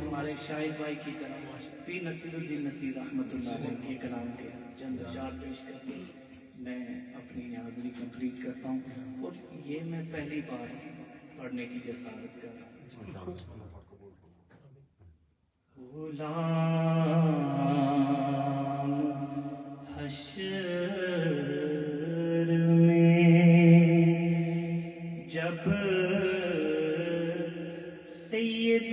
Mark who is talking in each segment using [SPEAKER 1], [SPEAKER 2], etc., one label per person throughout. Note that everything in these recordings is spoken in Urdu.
[SPEAKER 1] ہمارے شاعر بھائی کی طرف پیر نصیر الدین نصیر رحمۃ اللہ علیہ کے کلام کے چند اشعار پیش کر کے میں اپنی حاضری کمپلیٹ کرتا ہوں، اور یہ میں پہلی بار پڑھنے کی جسارت کر رہا ہوں۔ غلام حشر میں جب سید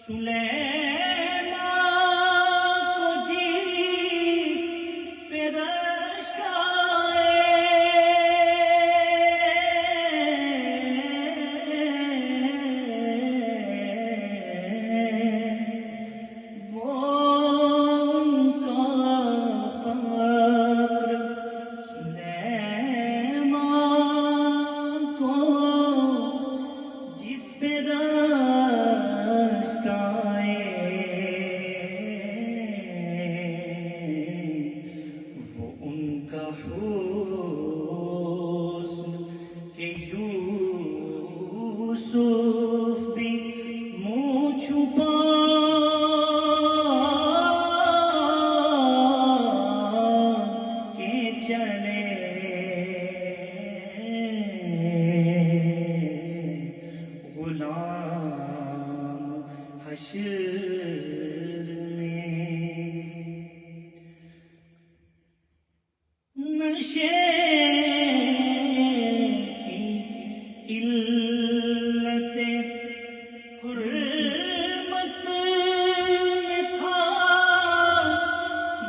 [SPEAKER 1] سلے یوسف بھی منہ چھپا کے چلے، غلام حشر میں نشے کی علت حرمت میں تھا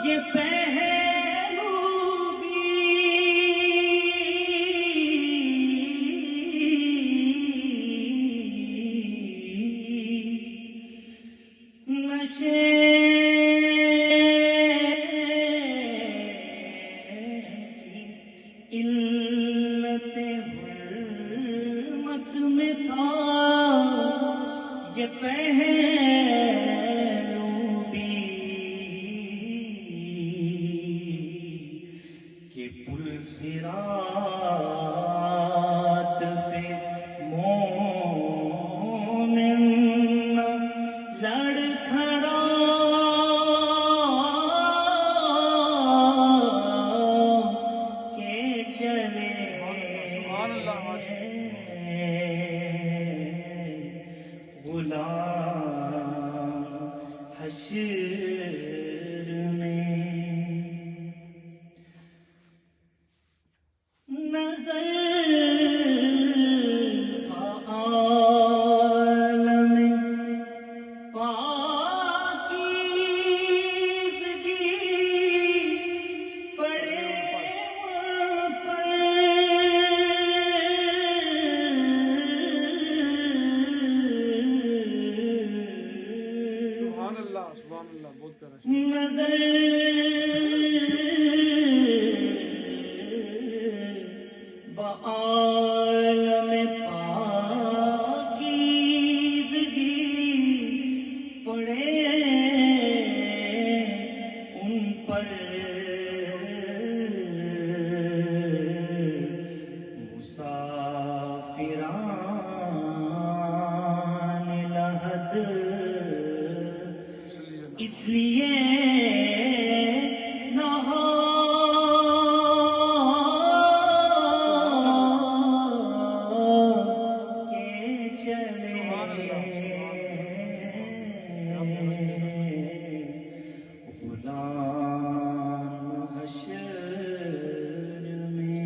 [SPEAKER 1] یہ پہلو بھی نشے علت حرمت میں تھا یہ پہلو بھی کہ پل صراط پہ مومن لڑ کھڑا کے چلے، غلام حشر میں نظر عالم پاکیزگی پڑے
[SPEAKER 2] سبحان اللہ بہت پیارا
[SPEAKER 1] نظر بعالم پاکیزگی پڑے ان پر مسافران لحد، اس لیے نہا کے چلے، غلام حشر میں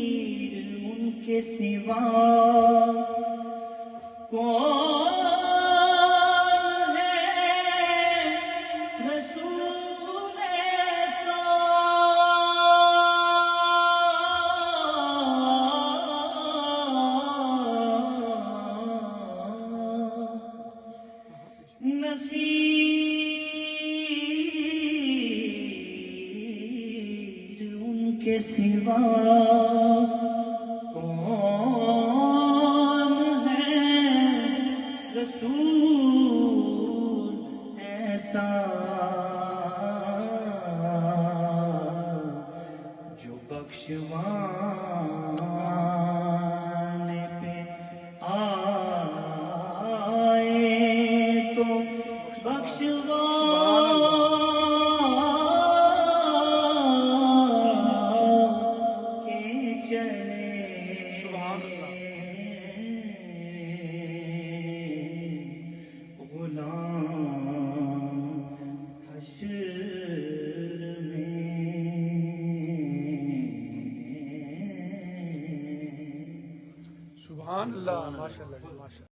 [SPEAKER 1] نصیر ان کے سوا کون ہے رسول ایسا، نصیر ان کے سوا کون ہے رسول ایسا، جو بخشوانے پہ آئے تو بخشوا کے چلے، غلام حشر میں
[SPEAKER 2] سبحان اللہ، ماشاء اللہ ماشاء اللہ.